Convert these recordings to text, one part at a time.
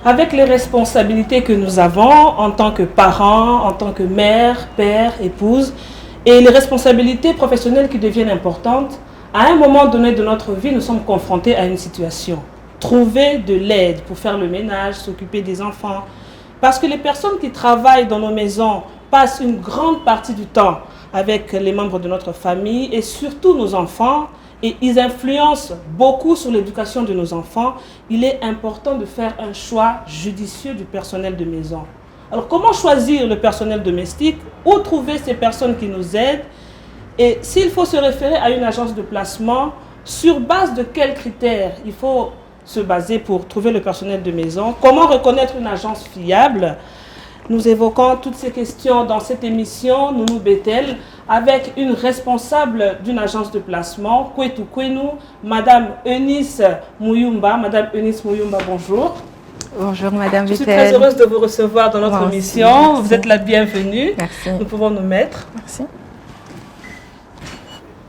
Avec les responsabilités que nous avons en tant que parents, en tant que mère, père, épouse, et les responsabilités professionnelles qui deviennent importantes, à un moment donné de notre vie, nous sommes confrontés à une situation. Trouver de l'aide pour faire le ménage, s'occuper des enfants. Parce que les personnes qui travaillent dans nos maisons passent une grande partie du temps avec les membres de notre famille et surtout nos enfants. Et ils influencent beaucoup sur l'éducation de nos enfants. Il est important de faire un choix judicieux du personnel de maison. Alors, comment choisir le personnel domestique? Où trouver ces personnes qui nous aident? Et s'il faut se référer à une agence de placement, sur base de quels critères il faut se baser pour trouver le personnel de maison? Comment reconnaître une agence fiable? Nous évoquons toutes ces questions dans cette émission, Nounou Bethel, avec une responsable d'une agence de placement, Kwetu Kwenu, Madame Eunice Mouyumba. Madame Eunice Mouyumba, bonjour. Bonjour Madame Bethel. Je suis très heureuse de vous recevoir dans notre émission. Merci. Vous êtes la bienvenue. Merci. Nous pouvons nous mettre. Merci.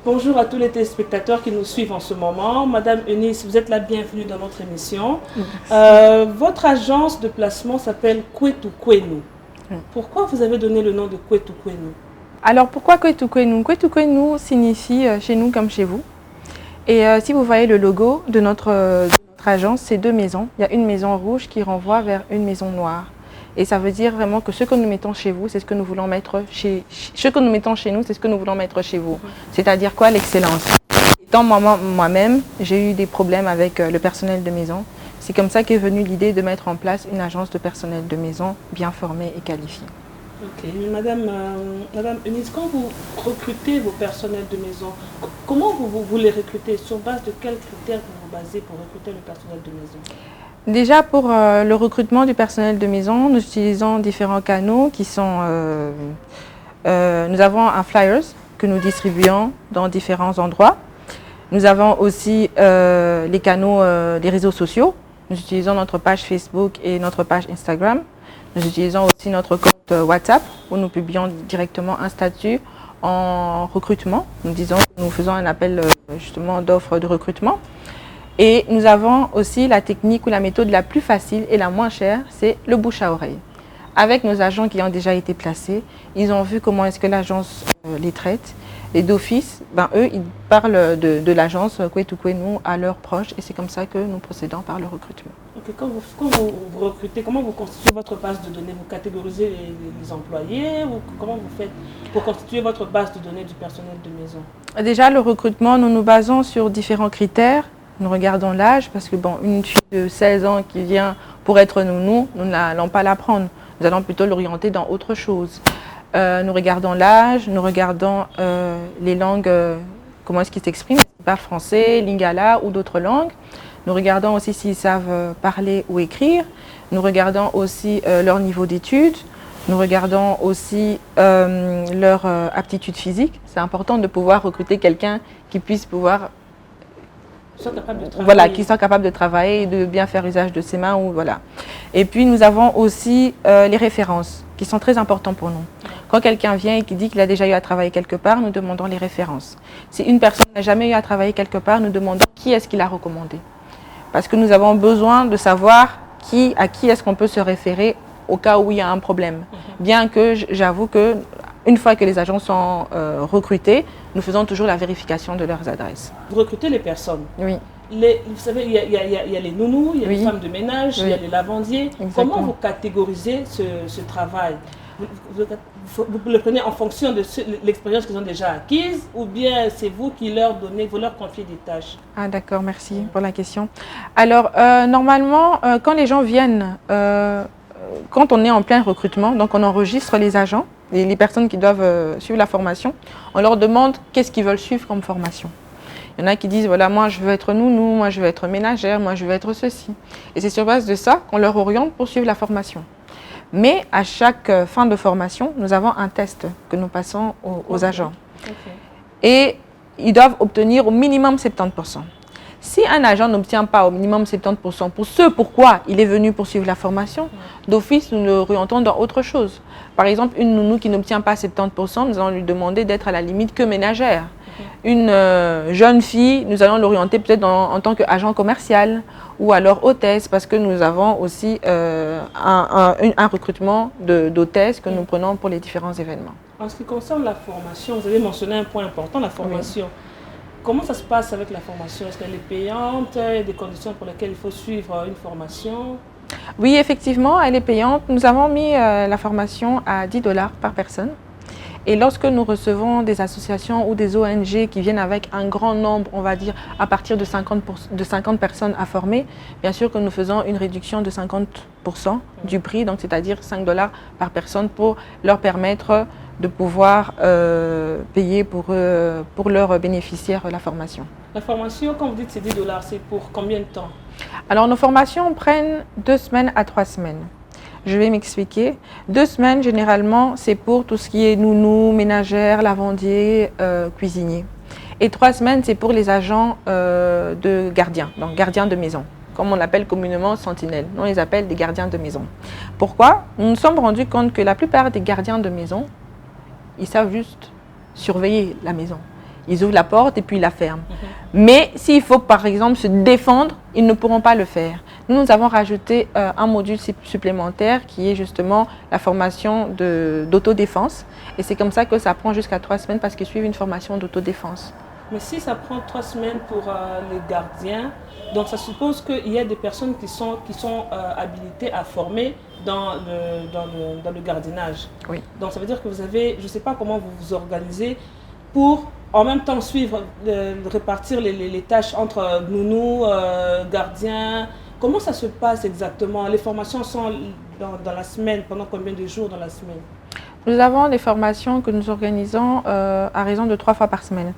Bonjour à tous les téléspectateurs qui nous suivent en ce moment. Madame Eunice, vous êtes la bienvenue dans notre émission. Votre agence de placement s'appelle Kwetu Kwenu. Pourquoi vous avez donné le nom de Kwetu Kwenu? Alors pourquoi Kwetu Kwenu? Kwetu Kwenu signifie chez nous comme chez vous. Et si vous voyez le logo de notre agence, c'est deux maisons. Il y a une maison rouge qui renvoie vers une maison noire. Et ça veut dire vraiment que ce que nous mettons chez vous, c'est ce que nous voulons mettre chez nous, c'est ce que nous voulons mettre chez vous. C'est-à-dire quoi? L'excellence. Étant moi-même, j'ai eu des problèmes avec le personnel de maison. C'est comme ça qu'est venue l'idée de mettre en place une agence de personnel de maison bien formée et qualifiée. Ok, Madame Eunice, quand vous recrutez vos personnels de maison, comment vous les recrutez? Sur base de quels critères vous vous basez pour recruter le personnel de maison? Déjà, pour le recrutement du personnel de maison, nous utilisons différents canaux qui sont... nous avons un flyers que nous distribuons dans différents endroits. Nous avons aussi les canaux des réseaux sociaux. Nous utilisons notre page Facebook et notre page Instagram. Nous utilisons aussi notre compte WhatsApp où nous publions directement un statut en recrutement. Nous faisons un appel justement d'offres de recrutement. Et nous avons aussi la technique ou la méthode la plus facile et la moins chère, c'est le bouche à oreille. Avec nos agents qui ont déjà été placés, ils ont vu comment est-ce que l'agence les traite. Et d'office, eux, ils parlent de l'agence Kwetu Kwenu à leurs proches et c'est comme ça que nous procédons par le recrutement. Okay, quand vous recrutez, comment vous constituez votre base de données? Vous catégorisez les employés ou comment vous faites pour constituer votre base de données du personnel de maison? Déjà, le recrutement, nous nous basons sur différents critères. Nous regardons l'âge parce que une fille de 16 ans qui vient pour être nounou, nous n'allons pas la prendre. Nous allons plutôt l'orienter dans autre chose. Nous regardons l'âge, nous regardons les langues, comment est-ce qu'ils s'expriment, s'ils parlent français, lingala ou d'autres langues. Nous regardons aussi s'ils savent parler ou écrire. Nous regardons aussi leur niveau d'études. Nous regardons aussi leur aptitude physique. C'est important de pouvoir recruter quelqu'un qui puisse pouvoir... qui sont capables de travailler et de bien faire usage de ses mains. Et puis nous avons aussi les références qui sont très importantes pour nous. Quand quelqu'un vient et qui dit qu'il a déjà eu à travailler quelque part, nous demandons les références. Si une personne n'a jamais eu à travailler quelque part, nous demandons qui est-ce qui l'a recommandé. Parce que nous avons besoin de savoir à qui est-ce qu'on peut se référer au cas où il y a un problème. Bien que j'avoue que une fois que les agents sont recrutés, nous faisons toujours la vérification de leurs adresses. Vous recrutez les personnes? Oui. Vous savez, il y a les nounous, il y a les femmes de ménage, il y a les lavandiers. Exactement. Comment vous catégorisez ce travail? Vous le prenez en fonction de l'expérience qu'ils ont déjà acquise ou bien c'est vous qui vous leur confiez des tâches? Ah d'accord, merci pour la question. Alors, normalement, quand les gens viennent, quand on est en plein recrutement, donc on enregistre les agents, les personnes qui doivent suivre la formation, on leur demande qu'est-ce qu'ils veulent suivre comme formation. Il y en a qui disent, voilà, moi je veux être nounou, moi je veux être ménagère, moi je veux être ceci. Et c'est sur base de ça qu'on leur oriente pour suivre la formation. Mais à chaque fin de formation, nous avons un test que nous passons aux agents. Et ils doivent obtenir au minimum 70%. Si un agent n'obtient pas au minimum 70% pour ce pourquoi il est venu pour suivre la formation, d'office, nous le orientons dans autre chose. Par exemple, une nounou qui n'obtient pas 70%, nous allons lui demander d'être à la limite que ménagère. Une jeune fille, nous allons l'orienter peut-être en tant qu'agent commercial ou alors hôtesse, parce que nous avons aussi un recrutement d'hôtesses que nous prenons pour les différents événements. En ce qui concerne la formation, vous avez mentionné un point important, la formation. Comment ça se passe avec la formation? Est-ce qu'elle est payante? Il y a des conditions pour lesquelles il faut suivre une formation? Oui, effectivement, elle est payante. Nous avons mis la formation à 10 $ par personne. Et lorsque nous recevons des associations ou des ONG qui viennent avec un grand nombre, on va dire à partir de 50 personnes à former, bien sûr que nous faisons une réduction de 50% du prix, donc c'est-à-dire 5 $ par personne pour leur permettre de pouvoir payer pour leurs bénéficiaires la formation. La formation, quand vous dites c'est 10 $, c'est pour combien de temps? Alors nos formations prennent 2 semaines à 3 semaines. Je vais m'expliquer. 2 semaines, généralement, c'est pour tout ce qui est nounou, ménagère, lavandier, cuisinier. Et 3 semaines, c'est pour les agents de gardiens, donc gardiens de maison, comme on l'appelle communément sentinelles. On les appelle des gardiens de maison. Pourquoi? Nous nous sommes rendus compte que la plupart des gardiens de maison, ils savent juste surveiller la maison. Ils ouvrent la porte et puis ils la ferment. Mais s'il faut, par exemple, se défendre, ils ne pourront pas le faire. Nous avons rajouté un module supplémentaire qui est justement la formation d'autodéfense. Et c'est comme ça que ça prend jusqu'à 3 semaines parce qu'ils suivent une formation d'autodéfense. Mais si ça prend 3 semaines pour les gardiens, donc ça suppose qu'il y a des personnes qui sont habilitées à former dans le gardiennage. Oui. Donc ça veut dire que vous avez, je ne sais pas comment vous vous organisez pour en même temps suivre, répartir les tâches entre nounou, gardiens. Comment ça se passe exactement? Les formations sont dans la semaine, pendant combien de jours dans la semaine? Nous avons des formations que nous organisons à raison de 3 fois par semaine.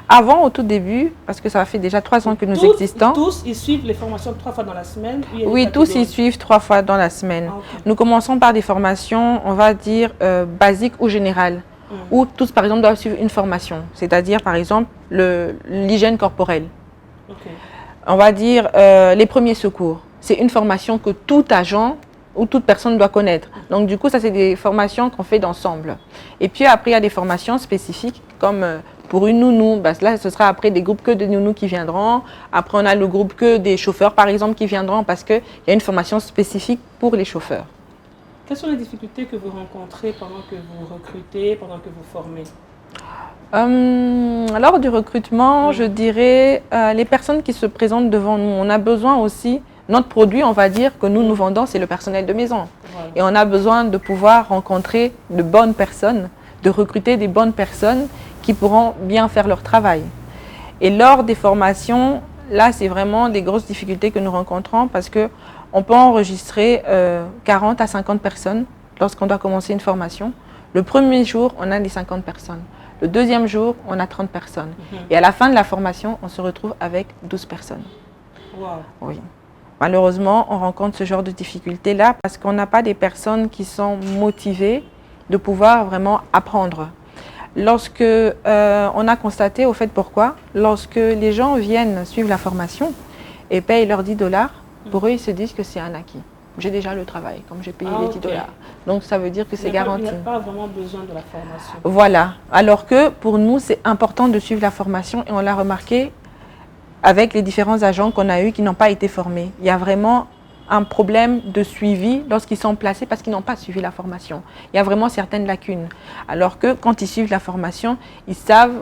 Avant, au tout début, parce que ça fait déjà 3 ans que nous existons. Tous, ils suivent les formations 3 fois dans la semaine? Oui, tous ils suivent 3 fois dans la semaine. Ah, okay. Nous commençons par des formations, on va dire, basiques ou générales. Où tous, par exemple, doivent suivre une formation. C'est-à-dire, par exemple, l'hygiène corporelle. Okay. On va dire les premiers secours. C'est une formation que tout agent ou toute personne doit connaître. Donc du coup, ça c'est des formations qu'on fait d'ensemble. Et puis après, il y a des formations spécifiques comme pour une nounou. Bah, là, ce sera après des groupes que de nounous qui viendront. Après, on a le groupe que des chauffeurs, par exemple, qui viendront parce qu'il y a une formation spécifique pour les chauffeurs. Quelles sont les difficultés que vous rencontrez pendant que vous recrutez, pendant que vous formez? Lors du recrutement, je dirais les personnes qui se présentent devant nous. On a besoin aussi, notre produit, on va dire, que nous vendons, c'est le personnel de maison. Voilà. Et on a besoin de pouvoir rencontrer de bonnes personnes, de recruter des bonnes personnes qui pourront bien faire leur travail. Et lors des formations, là, c'est vraiment des grosses difficultés que nous rencontrons parce qu'on peut enregistrer 40 à 50 personnes lorsqu'on doit commencer une formation. Le premier jour, on a les 50 personnes. Le deuxième jour, on a 30 personnes. Et à la fin de la formation, on se retrouve avec 12 personnes. Wow. Oui. Malheureusement, on rencontre ce genre de difficultés-là parce qu'on n'a pas des personnes qui sont motivées de pouvoir vraiment apprendre. Lorsque on a constaté, au fait, pourquoi? Lorsque les gens viennent suivre la formation et payent leurs 10 $, pour eux, ils se disent que c'est un acquis. J'ai déjà le travail, comme j'ai payé les 10 $. Donc, ça veut dire que c'est garanti. Il n'y a pas vraiment besoin de la formation. Voilà. Alors que pour nous, c'est important de suivre la formation et on l'a remarqué avec les différents agents qu'on a eus qui n'ont pas été formés. Il y a vraiment un problème de suivi lorsqu'ils sont placés parce qu'ils n'ont pas suivi la formation. Il y a vraiment certaines lacunes. Alors que quand ils suivent la formation, ils savent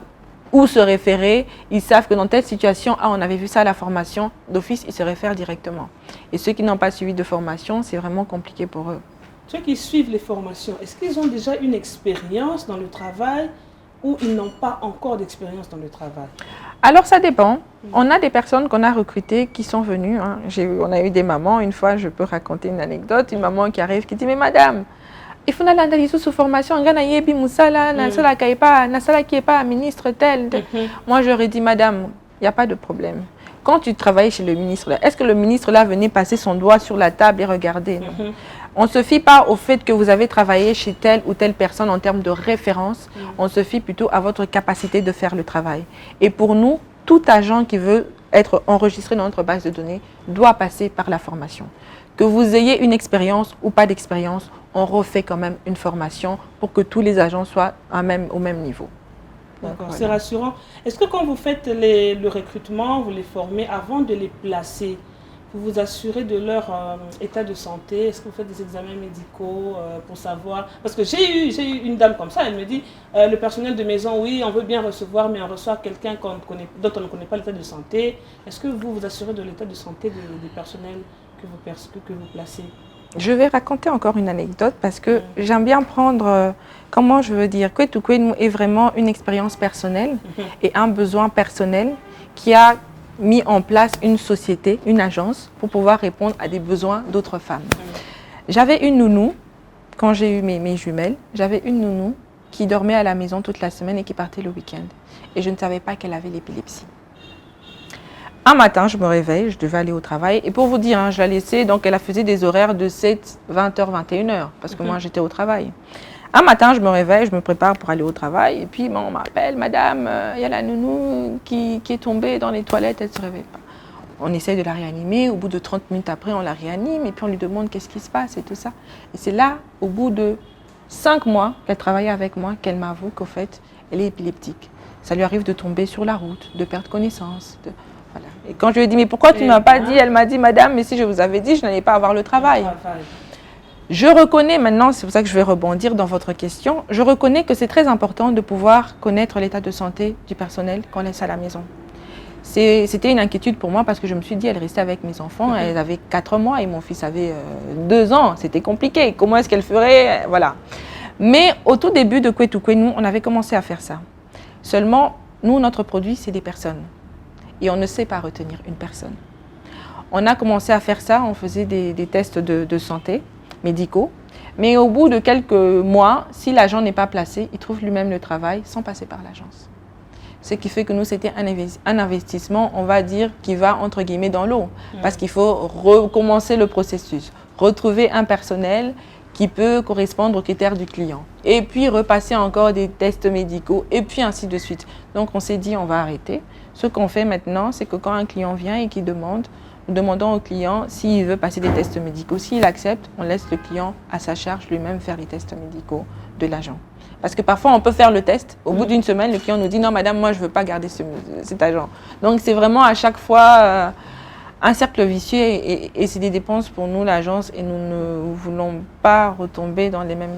où se référer, ils savent que dans telle situation, on avait vu ça à la formation, d'office, ils se réfèrent directement. Et ceux qui n'ont pas suivi de formation, c'est vraiment compliqué pour eux. Ceux qui suivent les formations, est-ce qu'ils ont déjà une expérience dans le travail ou ils n'ont pas encore d'expérience dans le travail? Alors ça dépend. On a des personnes qu'on a recrutées qui sont venues. Hein. On a eu des mamans, une fois je peux raconter une anecdote, une maman qui arrive qui dit « Mais madame, il faut l'analyser sous formation, qui est pas ministre tel. » Moi j'aurais dit « Madame, il n'y a pas de problème. Quand tu travailles chez le ministre, est-ce que le ministre là venait passer son doigt sur la table et regarder? On ne se fie pas au fait que vous avez travaillé chez telle ou telle personne en termes de référence. On se fie plutôt à votre capacité de faire le travail. Et pour nous, tout agent qui veut être enregistré dans notre base de données doit passer par la formation. Que vous ayez une expérience ou pas d'expérience, on refait quand même une formation pour que tous les agents soient au même niveau. D'accord, voilà. c'est rassurant. Est-ce que quand vous faites le recrutement, vous les formez avant de les placer, vous vous assurez de leur état de santé? Est-ce que vous faites des examens médicaux pour savoir? Parce que j'ai eu une dame comme ça, elle me dit, le personnel de maison, oui, on veut bien recevoir, mais on reçoit quelqu'un dont on ne connaît pas l'état de santé. Est-ce que vous vous assurez de l'état de santé des personnels que vous placez? Je vais raconter encore une anecdote parce que j'aime bien prendre, comment je veux dire, Kwetu Kwenu est vraiment une expérience personnelle et un besoin personnel qui a mis en place une société, une agence pour pouvoir répondre à des besoins d'autres femmes. J'avais une nounou, quand j'ai eu mes jumelles, j'avais une nounou qui dormait à la maison toute la semaine et qui partait le week-end. Et je ne savais pas qu'elle avait l'épilepsie. Un matin, je me réveille, je devais aller au travail. Et pour vous dire, hein, je la laissais, donc elle faisait des horaires de 7, 20h, 21h, parce que moi, j'étais au travail. Un matin, je me réveille, je me prépare pour aller au travail. Et puis, on m'appelle, madame, il y a la nounou qui est tombée dans les toilettes, elle ne se réveille pas. On essaye de la réanimer. Au bout de 30 minutes après, on la réanime. Et puis, on lui demande qu'est-ce qui se passe et tout ça. Et c'est là, au bout de 5 mois qu'elle travaillait avec moi, qu'elle m'avoue qu'au fait, elle est épileptique. Ça lui arrive de tomber sur la route, de perdre connaissance. Voilà. Et quand je lui ai dit, mais pourquoi tu ne m'as pas dit? Elle m'a dit, madame, mais si je vous avais dit, je n'allais pas avoir le travail. Je reconnais maintenant, c'est pour ça que je vais rebondir dans votre question, je reconnais que c'est très important de pouvoir connaître l'état de santé du personnel qu'on laisse à la maison. C'était une inquiétude pour moi parce que je me suis dit, elle restait avec mes enfants, elle avait 4 mois et mon fils avait 2 ans, c'était compliqué. Comment est-ce qu'elle ferait? Voilà. Mais au tout début de Kwetu Kwenu, on avait commencé à faire ça. Seulement, nous, notre produit, c'est des personnes. Et on ne sait pas retenir une personne. On a commencé à faire ça, on faisait des tests de santé médicaux. Mais au bout de quelques mois, si l'agent n'est pas placé, il trouve lui-même le travail sans passer par l'agence. Ce qui fait que nous, c'était un investissement, on va dire, qui va entre guillemets dans l'eau. Parce qu'il faut recommencer le processus, retrouver un personnel qui peut correspondre aux critères du client. Et puis repasser encore des tests médicaux et puis ainsi de suite. Donc on s'est dit, on va arrêter. Ce qu'on fait maintenant, c'est que quand un client vient et qu'il demande, nous demandons au client s'il veut passer des tests médicaux. S'il accepte, on laisse le client à sa charge lui-même faire les tests médicaux de l'agent. Parce que parfois, on peut faire le test. Au bout d'une semaine, le client nous dit « Non, madame, moi, je ne veux pas garder cet agent. » Donc, c'est vraiment à chaque fois un cercle vicieux et c'est des dépenses pour nous, l'agence, et nous ne voulons pas retomber dans les mêmes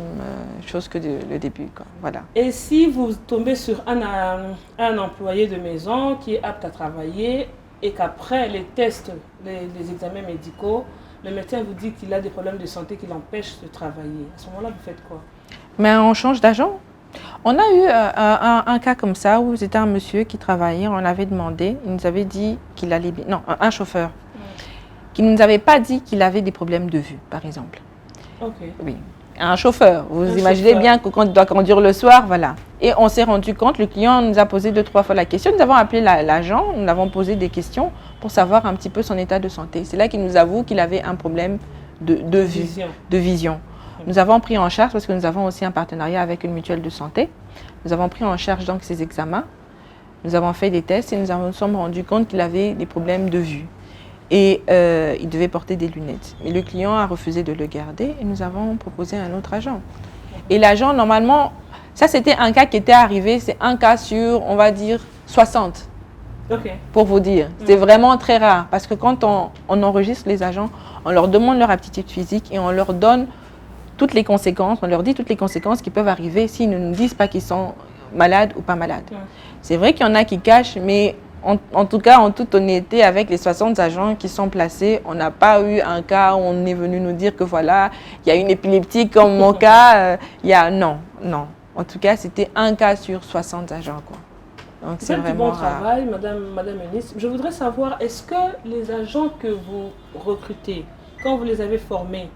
choses que le début, quoi. Voilà. Et si vous tombez sur un employé de maison qui est apte à travailler et qu'après les tests, les examens médicaux, le médecin vous dit qu'il a des problèmes de santé qui l'empêchent de travailler, à ce moment-là, vous faites quoi? Mais on change d'agent. On a eu un cas comme ça où c'était un monsieur qui travaillait, on l'avait demandé, il nous avait dit qu'il allait bien. Non, un chauffeur, qui ne nous avait pas dit qu'il avait des problèmes de vue, par exemple. Ok. Oui, un chauffeur. Vous imaginez bien que quand il doit conduire le soir, voilà. Et on s'est rendu compte, le client nous a posé 2-3 fois la question, nous avons appelé l'agent, nous avons posé des questions pour savoir un petit peu son état de santé. C'est là qu'il nous avoue qu'il avait un problème de vue, de vision. Nous avons pris en charge, parce que nous avons aussi un partenariat avec une mutuelle de santé, nous avons pris en charge donc ces examens, nous avons fait des tests et nous sommes rendus compte qu'il avait des problèmes de vue. Et il devait porter des lunettes. Mais le client a refusé de le garder et nous avons proposé un autre agent. Et l'agent, normalement, ça c'était un cas qui était arrivé, c'est un cas sur, on va dire, 60. Pour vous dire. C'est vraiment très rare. Parce que quand on enregistre les agents, on leur demande leur aptitude physique et on leur donne toutes les conséquences, on leur dit toutes les conséquences qui peuvent arriver s'ils ne nous disent pas qu'ils sont malades ou pas malades. C'est vrai qu'il y en a qui cachent, mais en tout cas, en toute honnêteté, avec les 60 agents qui sont placés, on n'a pas eu un cas où on est venu nous dire que voilà, il y a une épileptique comme mon cas. Non. En tout cas, c'était un cas sur 60 agents, quoi. Donc c'est vraiment bon travail, Madame Eunice. Je voudrais savoir, est-ce que les agents que vous recrutez, quand vous les avez formés,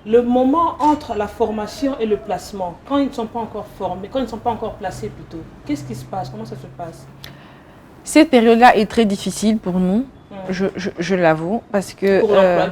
le moment entre la formation et le placement, quand ils ne sont pas encore formés, quand ils ne sont pas encore placés plutôt, qu'est-ce qui se passe? Comment ça se passe? Cette période-là est très difficile pour nous, je l'avoue, parce que...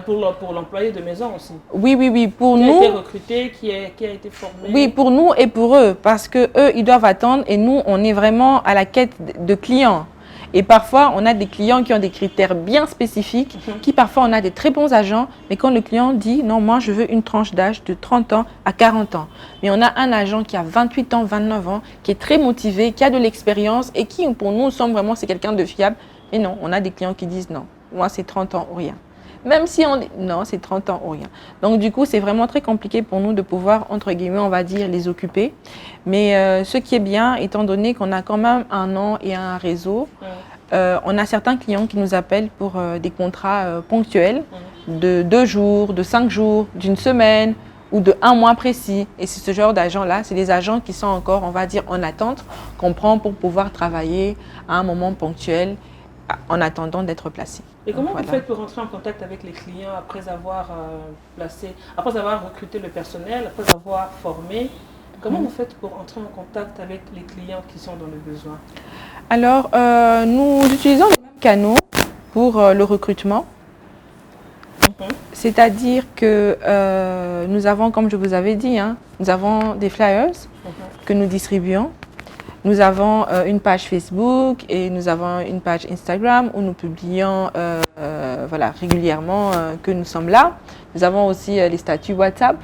Pour l'employé de maison aussi. Oui, pour nous... Qui a été recruté, qui a été formé. Oui, pour nous et pour eux, parce qu'eux, ils doivent attendre et nous, on est vraiment à la quête de clients. Et parfois, on a des clients qui ont des critères bien spécifiques, qui parfois, on a des très bons agents, mais quand le client dit, non, moi, je veux une tranche d'âge de 30 ans à 40 ans. Mais on a un agent qui a 28 ans, 29 ans, qui est très motivé, qui a de l'expérience et qui, pour nous, semble vraiment, c'est quelqu'un de fiable. Mais non, on a des clients qui disent, non, moi, c'est 30 ans ou rien. Même si on dit, non, c'est 30 ans ou rien. Donc, du coup, c'est vraiment très compliqué pour nous de pouvoir, entre guillemets, on va dire, les occuper. Mais ce qui est bien, étant donné qu'on a quand même un nom et un réseau, on a certains clients qui nous appellent pour des contrats ponctuels de 2 jours, de 5 jours, d'une semaine ou de 1 mois précis. Et c'est ce genre d'agents-là, c'est des agents qui sont encore, on va dire, en attente, qu'on prend pour pouvoir travailler à un moment ponctuel en attendant d'être placés. Et comment vous faites pour rentrer en contact avec les clients après avoir après avoir recruté le personnel, après avoir formé? Comment vous faites pour entrer en contact avec les clients qui sont dans le besoin? Alors, nous utilisons les mêmes canaux pour le recrutement. C'est-à-dire que nous avons, comme je vous avais dit, nous avons des flyers que nous distribuons. Nous avons une page Facebook et nous avons une page Instagram où nous publions régulièrement que nous sommes là. Nous avons aussi les statuts WhatsApp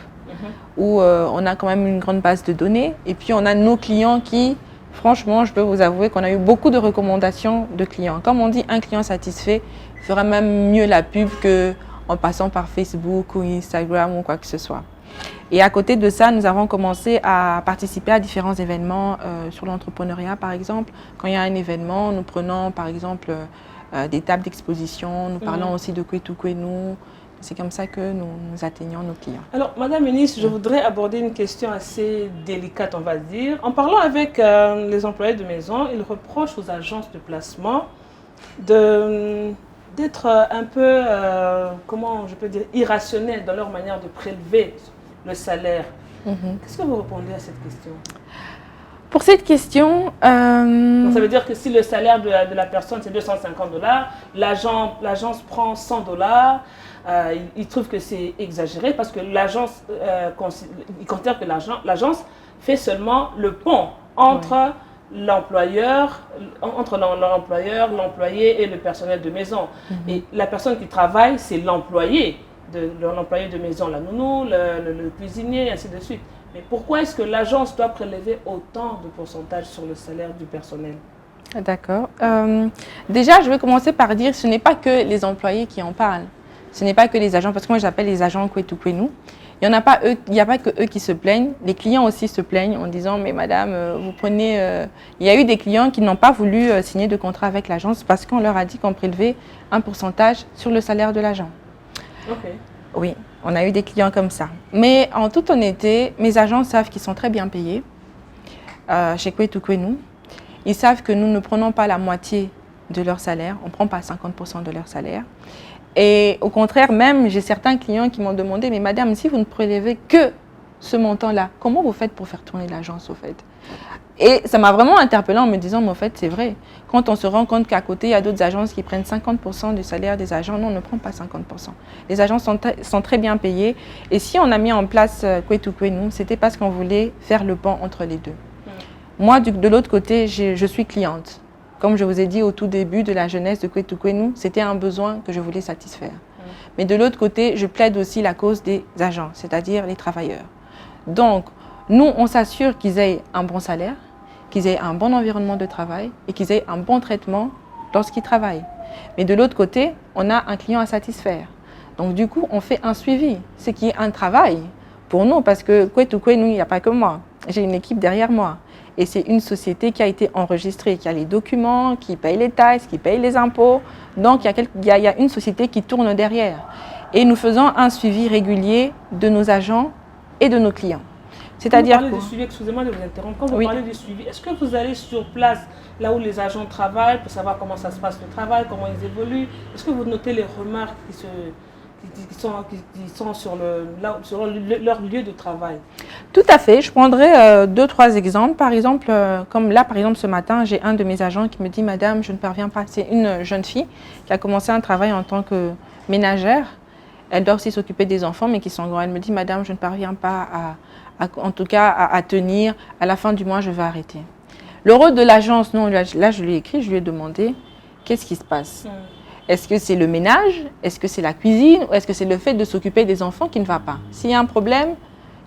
où on a quand même une grande base de données. Et puis on a nos clients qui, franchement, je peux vous avouer qu'on a eu beaucoup de recommandations de clients. Comme on dit, un client satisfait fera même mieux la pub qu'en passant par Facebook ou Instagram ou quoi que ce soit. Et à côté de ça, nous avons commencé à participer à différents événements sur l'entrepreneuriat, par exemple. Quand il y a un événement, nous prenons, par exemple, des tables d'exposition. Nous parlons aussi de Kwetu Kwenu. C'est comme ça que nous atteignons nos clients. Alors, Madame la Ministre, je voudrais aborder une question assez délicate, on va dire. En parlant avec les employés de maison, ils reprochent aux agences de placement d'être un peu, comment je peux dire, irrationnels dans leur manière de prélever le salaire. Qu'est-ce que vous répondez à cette question? Pour cette question... Donc ça veut dire que si le salaire de la personne c'est $250, l'agence prend $100, il trouve que c'est exagéré parce que l'agence considère que l'agence fait seulement le pont entre l'employeur, l'employé et le personnel de maison. Et la personne qui travaille, c'est l'employé de maison, la nounou, le cuisinier, ainsi de suite. Mais pourquoi est-ce que l'agence doit prélever autant de pourcentage sur le salaire du personnel? D'accord. Déjà, je vais commencer par dire, ce n'est pas que les employés qui en parlent. Ce n'est pas que les agents, parce que moi j'appelle les agents Kwetu Kwenu. Il n'y a pas que eux qui se plaignent. Les clients aussi se plaignent en disant, mais madame, vous prenez... Il y a eu des clients qui n'ont pas voulu signer de contrat avec l'agence parce qu'on leur a dit qu'on prélevait un pourcentage sur le salaire de l'agent. Oui, on a eu des clients comme ça. Mais en toute honnêteté, mes agents savent qu'ils sont très bien payés chez Kwetu Kwenu. Ils savent que nous ne prenons pas la moitié de leur salaire. On ne prend pas 50% de leur salaire. Et au contraire, même, j'ai certains clients qui m'ont demandé, mais madame, si vous ne prélevez que ce montant-là, comment vous faites pour faire tourner l'agence, au fait? Et ça m'a vraiment interpellée en me disant, mais au fait, c'est vrai. Quand on se rend compte qu'à côté, il y a d'autres agences qui prennent 50% du salaire des agents, non, on ne prend pas 50%. Les agents sont très bien payés. Et si on a mis en place Kwetu Kwenu, c'était parce qu'on voulait faire le pont entre les deux. Moi, de l'autre côté, je suis cliente. Comme je vous ai dit au tout début de la jeunesse de Kwetu Kwenu, c'était un besoin que je voulais satisfaire. Mais de l'autre côté, je plaide aussi la cause des agents, c'est-à-dire les travailleurs. Donc, nous, on s'assure qu'ils aient un bon salaire, qu'ils aient un bon environnement de travail et qu'ils aient un bon traitement lorsqu'ils travaillent. Mais de l'autre côté, on a un client à satisfaire. Donc, du coup, on fait un suivi, ce qui est un travail pour nous, parce que Kwetu Kwenu, il n'y a pas que moi. J'ai une équipe derrière moi. Et c'est une société qui a été enregistrée, qui a les documents, qui paye les taxes, qui paye les impôts. Donc, il y a une société qui tourne derrière. Et nous faisons un suivi régulier de nos agents et de nos clients. C'est-à-dire que... Excusez-moi de vous interrompre. Quand vous parlez du suivi, est-ce que vous allez sur place, là où les agents travaillent, pour savoir comment ça se passe le travail, comment ils évoluent? Est-ce que vous notez les remarques qui sont sur leur lieu de travail? Tout à fait. Je prendrai 2-3 exemples. Par exemple, comme là, par exemple, ce matin, j'ai un de mes agents qui me dit « Madame, je ne parviens pas ». C'est une jeune fille qui a commencé un travail en tant que ménagère. Elle doit aussi s'occuper des enfants, mais qui sont grands. Elle me dit « Madame, je ne parviens pas à tenir. À la fin du mois, je vais arrêter ». Le rôle de l'agence, non, là, je lui ai écrit, je lui ai demandé qu'est-ce qui se passe? Est-ce que c'est le ménage? Est-ce que c'est la cuisine? Ou est-ce que c'est le fait de s'occuper des enfants qui ne va pas? S'il y a un problème,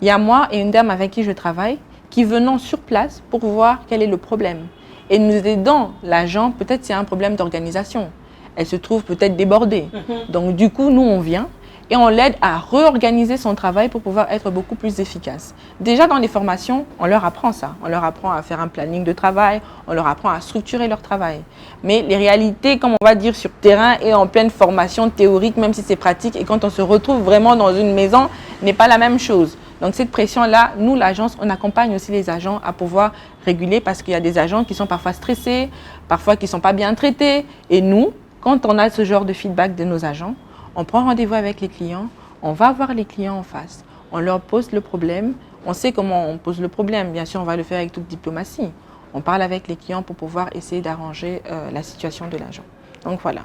il y a moi et une dame avec qui je travaille qui venons sur place pour voir quel est le problème. Et nous aidons l'agent, peut-être s'il y a un problème d'organisation. Elle se trouve peut-être débordée. Donc du coup, nous, on vient et on l'aide à réorganiser son travail pour pouvoir être beaucoup plus efficace. Déjà dans les formations, on leur apprend ça. On leur apprend à faire un planning de travail, on leur apprend à structurer leur travail. Mais les réalités, comme on va dire, sur terrain et en pleine formation théorique, même si c'est pratique, et quand on se retrouve vraiment dans une maison, n'est pas la même chose. Donc cette pression-là, nous, l'agence, on accompagne aussi les agents à pouvoir réguler parce qu'il y a des agents qui sont parfois stressés, parfois qui ne sont pas bien traités. Et nous, quand on a ce genre de feedback de nos agents, on prend rendez-vous avec les clients, on va voir les clients en face, on leur pose le problème, on sait comment on pose le problème, bien sûr on va le faire avec toute diplomatie. On parle avec les clients pour pouvoir essayer d'arranger la situation de l'agent. Donc voilà.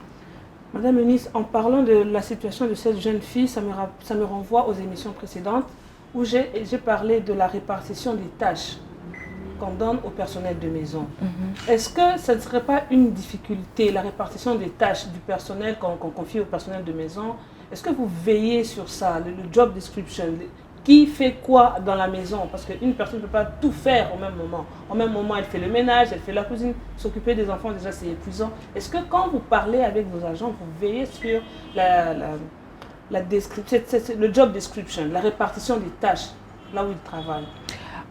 Madame Eunice, en parlant de la situation de cette jeune fille, ça me renvoie aux émissions précédentes où j'ai parlé de la répartition des tâches qu'on donne au personnel de maison. Est-ce que ça ne serait pas une difficulté, la répartition des tâches du personnel qu'on confie au personnel de maison? Est-ce que vous veillez sur ça, le job description? Qui fait quoi dans la maison? Parce qu'une personne ne peut pas tout faire au même moment. Au même moment, elle fait le ménage, elle fait la cuisine, s'occuper des enfants, déjà c'est épuisant. Est-ce que quand vous parlez avec vos agents, vous veillez sur le job description, la répartition des tâches, là où ils travaillent?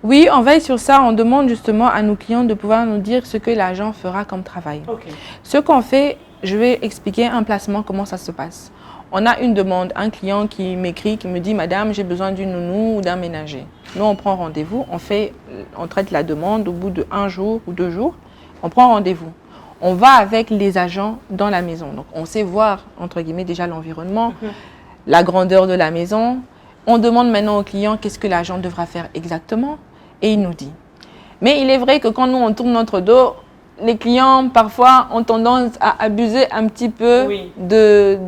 Oui, on veille sur ça. On demande justement à nos clients de pouvoir nous dire ce que l'agent fera comme travail. Ce qu'on fait, je vais expliquer un placement, comment ça se passe. On a une demande, un client qui m'écrit, qui me dit « Madame, j'ai besoin d'une nounou ou d'un ménager ». Nous, on prend rendez-vous, on traite la demande au bout de 1 jour ou 2 jours. On prend rendez-vous. On va avec les agents dans la maison. Donc, on sait voir, entre guillemets, déjà l'environnement, la grandeur de la maison. On demande maintenant au client qu'est-ce que l'agent devra faire exactement. Et il nous dit. Mais il est vrai que quand nous, on tourne notre dos, les clients, parfois, ont tendance à abuser un petit peu des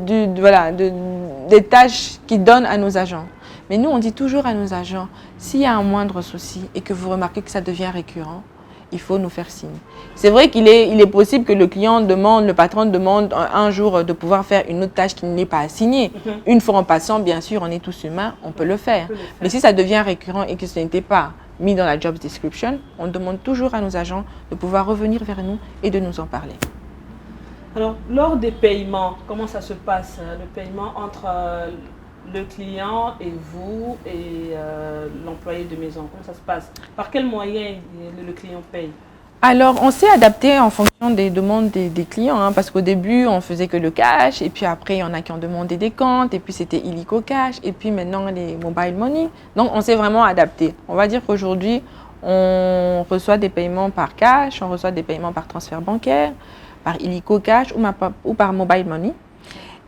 tâches qu'ils donnent à nos agents. Mais nous, on dit toujours à nos agents, s'il y a un moindre souci et que vous remarquez que ça devient récurrent, il faut nous faire signe. C'est vrai qu'il est possible que le client demande, le patron demande un jour de pouvoir faire une autre tâche qui n'est pas assignée. Une fois en passant, bien sûr, on est tous humains, on peut le faire. Mais si ça devient récurrent et que ce n'était pas mis dans la job description, on demande toujours à nos agents de pouvoir revenir vers nous et de nous en parler. Alors, lors des paiements, comment ça se passe, le paiement entre le client et vous et l'employé de maison? Comment ça se passe? Par quel moyen le client paye? Alors, on s'est adapté en fonction des demandes des clients, hein, parce qu'au début, on faisait que le cash, et puis après, il y en a qui ont demandé des comptes, et puis c'était illico cash, et puis maintenant, les mobile money. Donc, on s'est vraiment adapté. On va dire qu'aujourd'hui, on reçoit des paiements par cash, on reçoit des paiements par transfert bancaire, par illico cash ou par mobile money.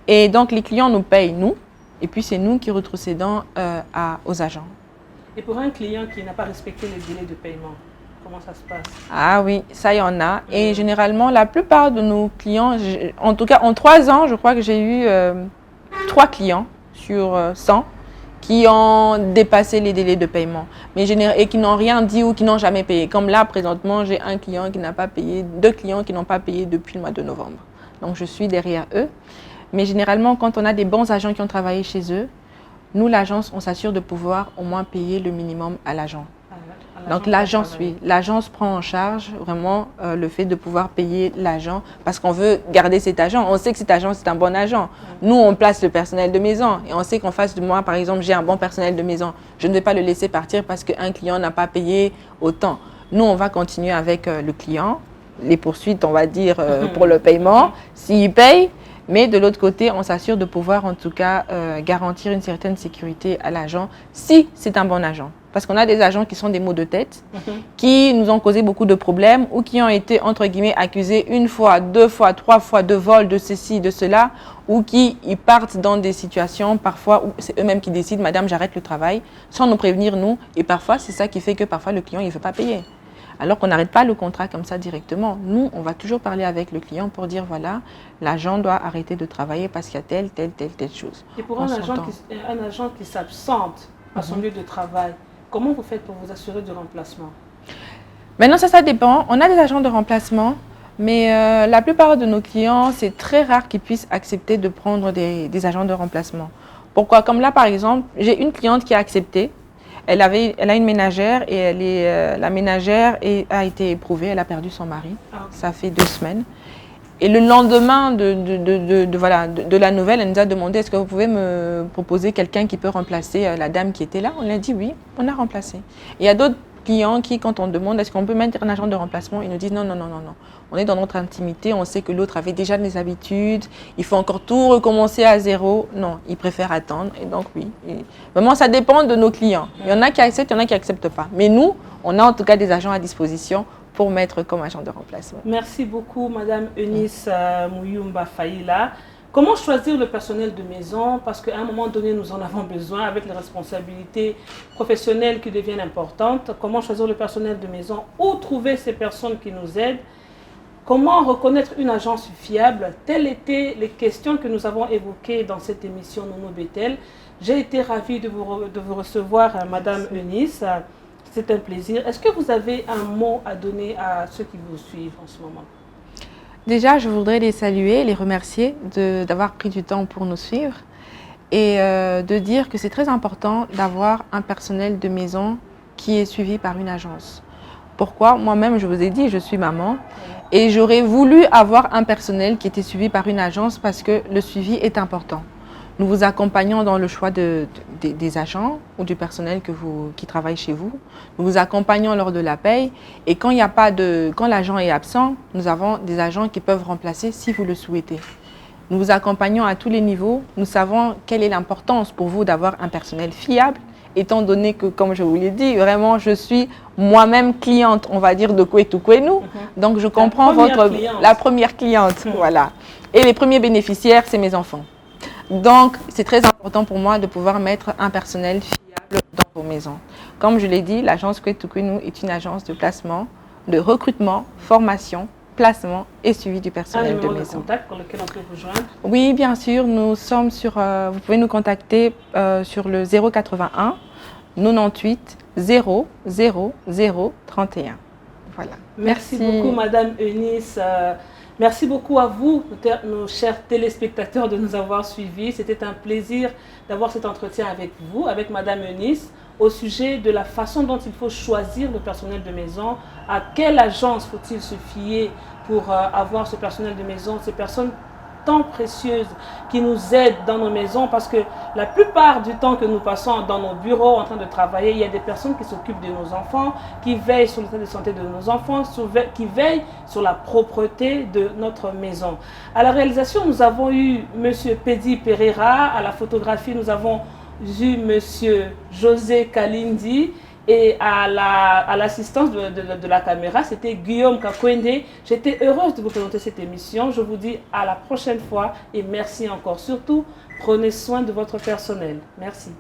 Et donc, les clients nous payent, nous, et puis c'est nous qui retrocédons aux agents. Et pour un client qui n'a pas respecté les délais de paiement, comment ça se passe? Ah oui, ça y en a. Et généralement, la plupart de nos clients, en tout cas en 3 ans, je crois que j'ai eu 3 clients sur 100 qui ont dépassé les délais de paiement et qui n'ont rien dit ou qui n'ont jamais payé. Comme là, présentement, j'ai un client qui n'a pas payé, 2 clients qui n'ont pas payé depuis le mois de novembre. Donc, je suis derrière eux. Mais généralement, quand on a des bons agents qui ont travaillé chez eux, nous, l'agence, on s'assure de pouvoir au moins payer le minimum à l'agent. Donc l'agence prend en charge vraiment le fait de pouvoir payer l'agent parce qu'on veut garder cet agent. On sait que cet agent, c'est un bon agent. Nous, on place le personnel de maison et on sait qu'en face de moi, par exemple, j'ai un bon personnel de maison. Je ne vais pas le laisser partir parce qu'un client n'a pas payé autant. Nous, on va continuer avec le client, les poursuites, on va dire, pour le paiement, s'il paye. Mais de l'autre côté, on s'assure de pouvoir en tout cas garantir une certaine sécurité à l'agent si c'est un bon agent. Parce qu'on a des agents qui sont des maux de tête, qui nous ont causé beaucoup de problèmes ou qui ont été, entre guillemets, accusés 1 fois, 2 fois, 3 fois de vol, de ceci, de cela, ou qui ils partent dans des situations parfois où c'est eux-mêmes qui décident « Madame, j'arrête le travail » sans nous prévenir, nous. Et parfois, c'est ça qui fait que parfois le client il ne veut pas payer. Alors qu'on n'arrête pas le contrat comme ça directement. Nous, on va toujours parler avec le client pour dire, voilà, l'agent doit arrêter de travailler parce qu'il y a telle chose. Et pour un agent qui s'absente à son lieu de travail, comment vous faites pour vous assurer du remplacement? Maintenant, ça dépend. On a des agents de remplacement. Mais la plupart de nos clients, c'est très rare qu'ils puissent accepter de prendre des agents de remplacement. Pourquoi? Comme là, par exemple, j'ai une cliente qui a accepté. Elle a une ménagère et la ménagère a été éprouvée. Elle a perdu son mari. Ça fait 2 semaines. Et le lendemain de la nouvelle, elle nous a demandé est-ce que vous pouvez me proposer quelqu'un qui peut remplacer la dame qui était là. On lui a dit oui, on a remplacé. Et il y a d'autres clients qui, quand on demande est-ce qu'on peut mettre un agent de remplacement, ils nous disent non, non, non, non, non. On est dans notre intimité, on sait que l'autre avait déjà des habitudes, il faut encore tout recommencer à zéro. Non, ils préfèrent attendre. Et donc oui, vraiment ça dépend de nos clients. Il y en a qui acceptent, il y en a qui n'acceptent pas. Mais nous, on a en tout cas des agents à disposition pour mettre comme agent de remplacement. Merci beaucoup, Madame Eunice Mouyumba Faïla. Comment choisir le personnel de maison? Parce qu'à un moment donné, nous en avons besoin avec les responsabilités professionnelles qui deviennent importantes. Comment choisir le personnel de maison? Où trouver ces personnes qui nous aident? Comment reconnaître une agence fiable? Telles étaient les questions que nous avons évoquées dans cette émission Nounou Bethel. J'ai été ravie de vous recevoir, Madame Eunice. C'est un plaisir. Est-ce que vous avez un mot à donner à ceux qui vous suivent en ce moment? Déjà, je voudrais les saluer, les remercier d'avoir pris du temps pour nous suivre et de dire que c'est très important d'avoir un personnel de maison qui est suivi par une agence. Pourquoi? Moi-même, je vous ai dit, je suis maman et j'aurais voulu avoir un personnel qui était suivi par une agence parce que le suivi est important. Nous vous accompagnons dans le choix des agents ou du personnel qui travaille chez vous. Nous vous accompagnons lors de la paye. Et quand l'agent est absent, nous avons des agents qui peuvent remplacer si vous le souhaitez. Nous vous accompagnons à tous les niveaux. Nous savons quelle est l'importance pour vous d'avoir un personnel fiable, étant donné que, comme je vous l'ai dit, vraiment, je suis moi-même cliente, on va dire, de Kwetu Kwenu. Donc, je comprends la première cliente. Voilà. Et les premiers bénéficiaires, c'est mes enfants. Donc, c'est très important pour moi de pouvoir mettre un personnel fiable dans vos maisons. Comme je l'ai dit, l'agence Kwetu Kwenu est une agence de placement, de recrutement, formation, placement et suivi du personnel de maison. Contact pour lequel on peut vous joindre? Oui, bien sûr, nous sommes vous pouvez nous contacter sur le 081 98 0 0 0 31. Voilà. Merci beaucoup, Madame Eunice. Merci beaucoup à vous, nos chers téléspectateurs, de nous avoir suivis. C'était un plaisir d'avoir cet entretien avec vous, avec Madame Eunice, au sujet de la façon dont il faut choisir le personnel de maison. À quelle agence faut-il se fier pour avoir ce personnel de maison, ces personnes tant précieuses qui nous aident dans nos maisons, parce que la plupart du temps que nous passons dans nos bureaux en train de travailler, il y a des personnes qui s'occupent de nos enfants, qui veillent sur l'état de santé de nos enfants, qui veillent sur la propreté de notre maison. À la réalisation, nous avons eu M. Pedi Pereira. À la photographie, nous avons eu M. José Kalindi. Et à l'assistance de la caméra, c'était Guillaume Kakwende. J'étais heureuse de vous présenter cette émission. Je vous dis à la prochaine fois et merci encore. Surtout, prenez soin de votre personnel. Merci.